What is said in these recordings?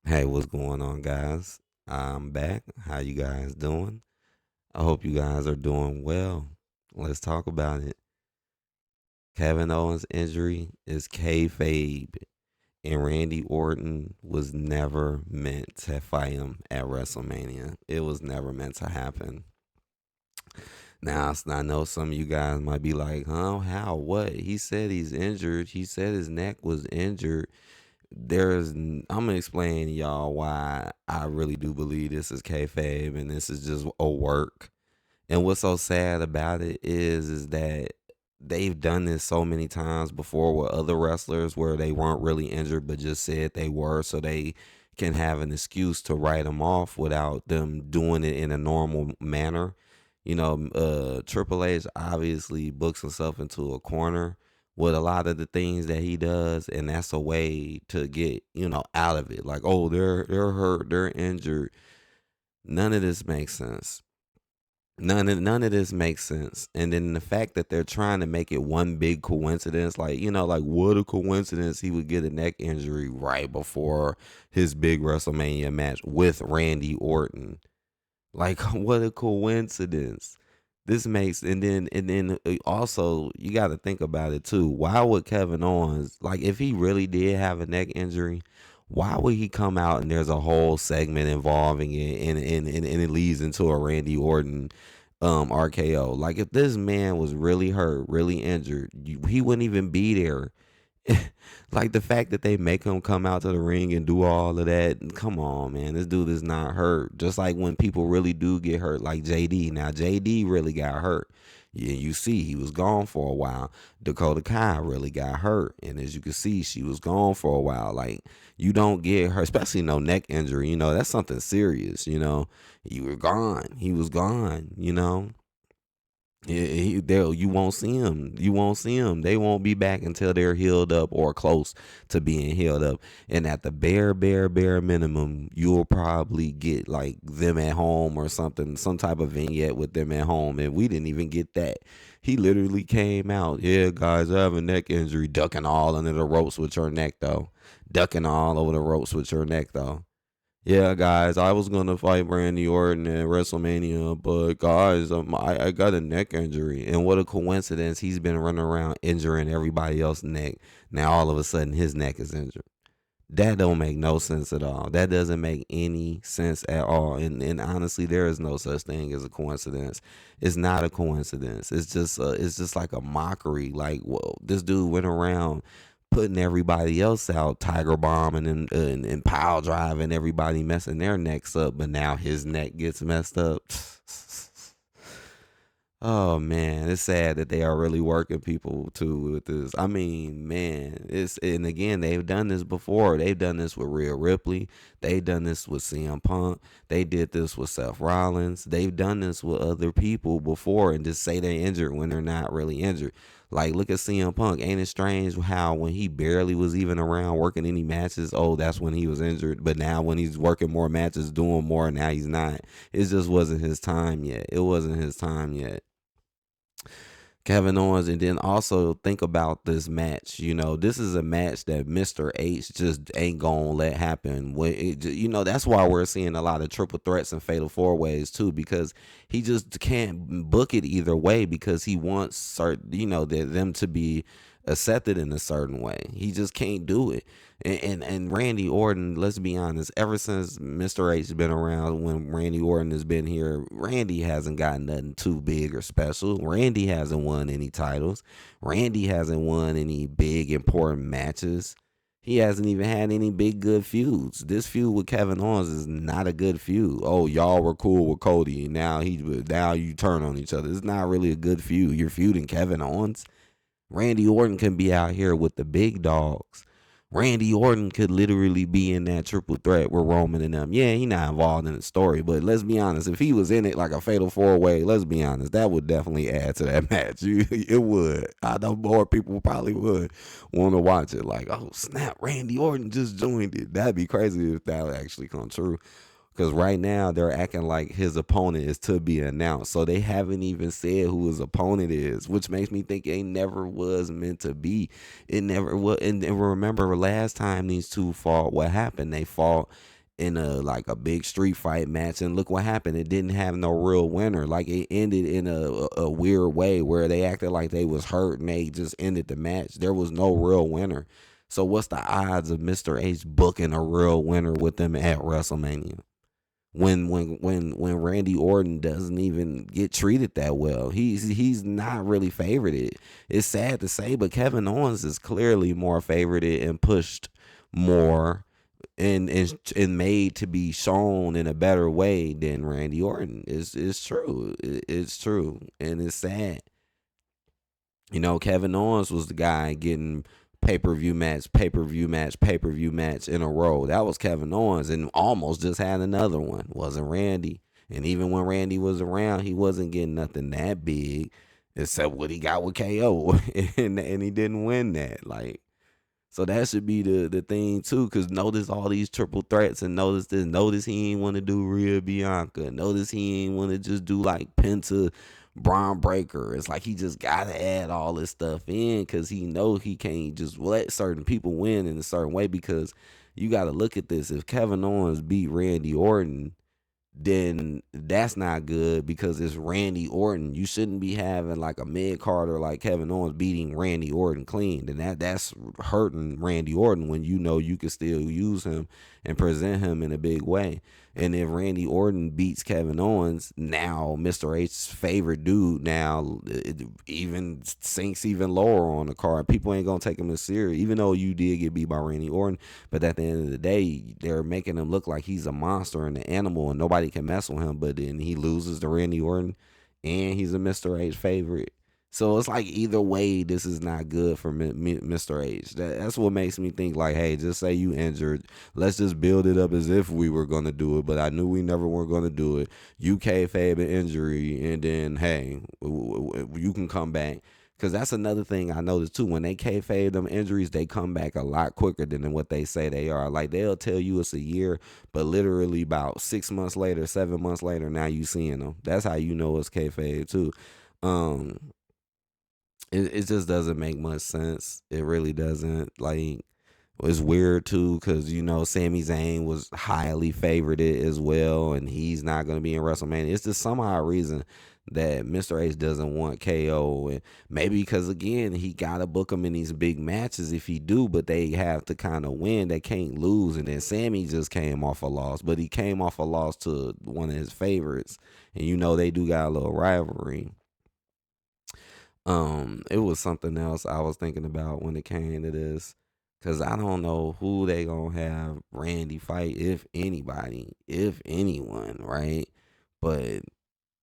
Hey, what's going on, guys? I'm back. How you guys doing? I hope you guys are doing well. Let's talk about it. Kevin Owens' injury is kayfabe, and Randy Orton was never meant to fight him at WrestleMania. It was never meant to happen. Now, I know some of you guys might be like, huh? How? What? He said he's injured. He said his neck was injured. I'm gonna explain to y'all why I really do believe this is kayfabe and this is just a work. And what's so sad about it is that they've done this so many times before with other wrestlers where they weren't really injured but just said they were, so they can have an excuse to write them off without them doing it in a normal manner. Triple H obviously books himself into a corner with a lot of the things that he does, and that's a way to get out of it. Like, oh, they're hurt, they're injured. None of this makes sense. None of this makes sense. And then the fact that they're trying to make it one big coincidence, like, like what a coincidence he would get a neck injury right before his big WrestleMania match with Randy Orton. Like, what a coincidence. This makes and then also you got to think about it too. Why would Kevin Owens, like, if he really did have a neck injury, why would he come out and there's a whole segment involving it and it leads into a Randy Orton RKO? Like, if this man was really hurt, really injured, he wouldn't even be there. Like, the fact that they make him come out to the ring and do all of that, come on, man. This dude is not hurt. Just like when people really do get hurt, like JD. Now, JD really got hurt. Yeah, you see, he was gone for a while. Dakota Kai really got hurt. And as you can see, she was gone for a while. Like, you don't get hurt, especially no neck injury. That's something serious. You were gone. He was gone. You won't see him. You won't see him. They won't be back until they're healed up or close to being healed up. And at the bare minimum, you'll probably get like them at home or something, some type of vignette with them at home. And we didn't even get that. He literally came out. Yeah, guys, I have a neck injury, ducking all under the ropes with your neck though. Ducking all over the ropes with your neck though. Yeah, guys, I was gonna fight Randy Orton at WrestleMania, but guys, I got a neck injury, and what a coincidence! He's been running around injuring everybody else's neck. Now all of a sudden, his neck is injured. That don't make no sense at all. That doesn't make any sense at all. And honestly, there is no such thing as a coincidence. It's not a coincidence. It's just like a mockery. Like, whoa, this dude went around putting everybody else out, tiger bombing and pile driving everybody, messing their necks up, but now his neck gets messed up. Oh man, it's sad that they are really working people too with this. I mean, man, and again, they've done this before. They've done this with Rhea Ripley. They've done this with CM Punk. They did this with Seth Rollins. They've done this with other people before and just say they're injured when they're not really injured. Like, look at CM Punk. Ain't it strange how when he barely was even around working any matches, oh, that's when he was injured. But now when he's working more matches, doing more, now he's not. It just wasn't his time yet. It wasn't his time yet. Kevin Owens, and then also think about this match. This is a match that Mr. H just ain't gonna let happen. That's why we're seeing a lot of triple threats and fatal four ways too, because he just can't book it either way because he wants them to be accepted in a certain way. He just can't do it. And Randy Orton, let's be honest, ever since Mr. H has been around, when Randy Orton has been here, Randy hasn't gotten nothing too big or special. Randy hasn't won any titles. Randy hasn't won any big important matches. He hasn't even had any big good feuds. This feud with Kevin Owens is not a good feud. Oh, y'all were cool with Cody, and now you turn on each other. It's not really a good feud. You're feuding Kevin Owens. Randy Orton can be out here with the big dogs. Randy Orton could literally be in that triple threat with Roman and them. Yeah, he not involved in the story, but let's be honest. If he was in it like a fatal four way, let's be honest, that would definitely add to that match. It would. I know more people probably would want to watch it. Like, oh snap, Randy Orton just joined it. That'd be crazy if that would actually come true. Because right now they're acting like his opponent is to be announced. So they haven't even said who his opponent is, which makes me think it never was meant to be. It never was. And remember last time these two fought, what happened? They fought in a like a big street fight match, and look what happened. It didn't have no real winner. Like it ended in a weird way where they acted like they was hurt and they just ended the match. There was no real winner. So what's the odds of Mr. H booking a real winner with them at WrestleMania? When Randy Orton doesn't even get treated that well. He's not really favorited. It's sad to say, but Kevin Owens is clearly more favorited and pushed more and made to be shown in a better way than Randy Orton. It's true. It's true. And it's sad. Kevin Owens was the guy getting pay-per-view match, pay-per-view match, pay-per-view match in a row. That was Kevin Owens, and almost just had another one. Wasn't Randy. And even when Randy was around, he wasn't getting nothing that big except what he got with KO. and he didn't win that. Like, so that should be the thing too, because notice all these triple threats and notice this. Notice he ain't want to do Rhea Bianca. Notice he ain't want to just do like Penta, Braun Breaker. It's like he just gotta add all this stuff in because he know he can't just let certain people win in a certain way. Because you got to look at this. If Kevin Owens beat Randy Orton, then that's not good because it's Randy Orton. You shouldn't be having like a mid carder like Kevin Owens beating Randy Orton clean. And that's hurting Randy Orton when you know you can still use him and present him in a big way. And if Randy Orton beats Kevin Owens, now Mr. H's favorite dude now it even sinks even lower on the card. People ain't gonna take him as serious, even though you did get beat by Randy Orton. But at the end of the day, they're making him look like he's a monster and an animal, and nobody can mess with him. But then he loses to Randy Orton, and he's a Mr. H favorite. So it's like either way, this is not good for Mr. H. That's what makes me think like, hey, just say you injured. Let's just build it up as if we were gonna do it, but I knew we never were gonna do it. You kayfabe an injury, and then hey, you can come back. Cause that's another thing I noticed too. When they kayfabe them injuries, they come back a lot quicker than what they say they are. Like they'll tell you it's a year, but literally about 6 months later, 7 months later, now you seeing them. That's how you know it's kayfabe too. Um, it just doesn't make much sense. It really doesn't. Like it's weird too because Sami Zayn was highly favored as well, and he's not going to be in WrestleMania. It's just some odd reason that Mr. H doesn't want KO, and maybe because again he got to book him in these big matches if he do, but they have to kind of win. They can't lose, and then Sammy just came off a loss, but he came off a loss to one of his favorites, and they do got a little rivalry. It was something else I was thinking about when it came to this. Cause I don't know who they gonna have Randy fight, if anybody, if anyone, right? But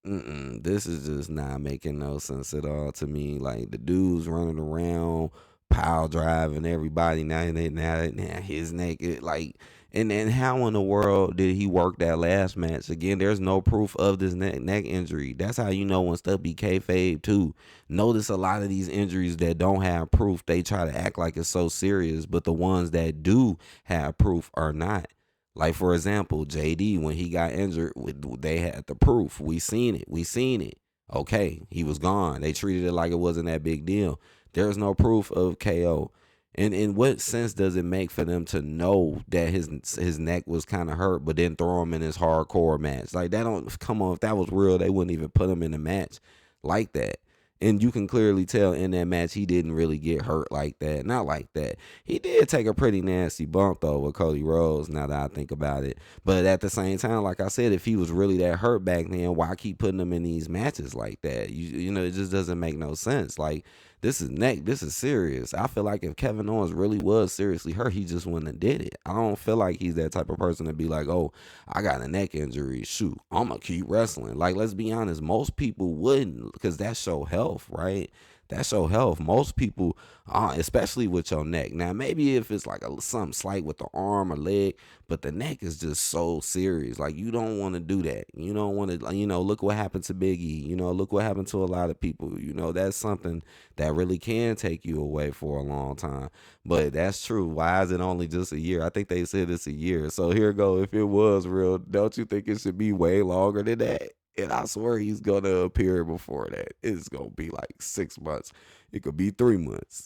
this is just not making no sense at all to me. Like the dude's running around, pile driving everybody. Now his neck is like, and then how in the world did he work that last match? Again, there's no proof of this neck injury. That's how you know when stuff be kayfabe too. Notice a lot of these injuries that don't have proof, they try to act like it's so serious, but the ones that do have proof are not. Like for example, JD when he got injured, they had the proof. We seen it. We seen it. Okay, he was gone. They treated it like it wasn't that big deal. There's no proof of KO. And in what sense does it make for them to know that his neck was kind of hurt, but then throw him in his hardcore match? Like that don't come on. If that was real, they wouldn't even put him in a match like that. And you can clearly tell in that match he didn't really get hurt like that. Not like that. He did take a pretty nasty bump though with Cody Rhodes, now that I think about it. But at the same time, like I said, if he was really that hurt back then, why keep putting him in these matches like that? It just doesn't make no sense. Like this is serious. I feel like if Kevin Owens really was seriously hurt, he just wouldn't have did it. I don't feel like he's that type of person to be like, oh, I got a neck injury. Shoot, I'm gonna keep wrestling. Like, let's be honest, most people wouldn't, because that's your health, right? That's your health. Most people, especially with your neck. Now, maybe if it's like something slight with the arm or leg, but the neck is just so serious. Like, you don't want to do that. You don't want to, look what happened to Big E. Look what happened to a lot of people. That's something that really can take you away for a long time. But that's true. Why is it only just a year? I think they said it's a year. So here go. If it was real, don't you think it should be way longer than that? And I swear he's gonna appear before that. It's gonna be like 6 months. It could be 3 months.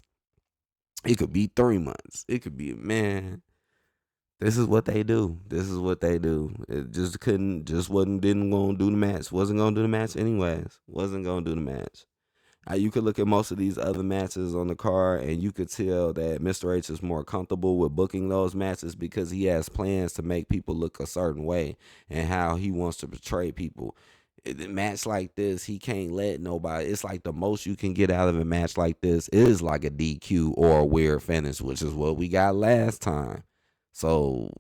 It could be 3 months. It could be, man. This is what they do. This is what they do. It just couldn't, just wasn't, didn't want to do the match. Wasn't going to do the match anyways. Wasn't going to do the match. You could look at most of these other matches on the card, and you could tell that Mr. H is more comfortable with booking those matches because he has plans to make people look a certain way and how he wants to portray people. A match like this, he can't let nobody. It's like the most you can get out of a match like this is like a DQ or a weird finish, which is what we got last time. So,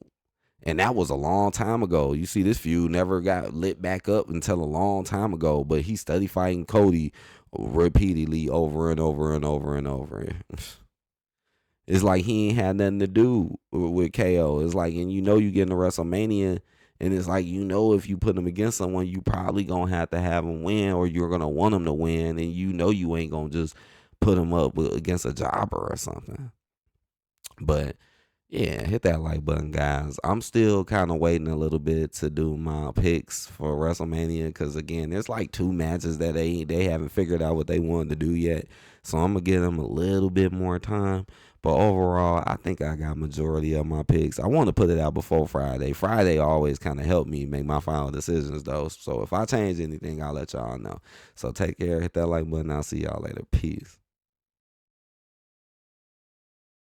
and that was a long time ago. You see, this feud never got lit back up until a long time ago. But he studied fighting Cody repeatedly over and over and over and over. It's like he ain't had nothing to do with KO. It's like, and you know, you get into WrestleMania, and it's like, you know, if you put him against someone, you probably gonna have him win, or you're gonna want him to win, and you know you ain't gonna just put him up against a jobber or something. But yeah, hit that like button, guys. I'm still kind of waiting a little bit to do my picks for WrestleMania because again, there's like two matches that they haven't figured out what they wanted to do yet. So I'm gonna give them a little bit more time. But overall, I think I got majority of my picks. I want to put it out before Friday. Friday always kind of help me make my final decisions though. So if I change anything, I'll let y'all know. So take care, hit that like button. I'll see y'all later. Peace.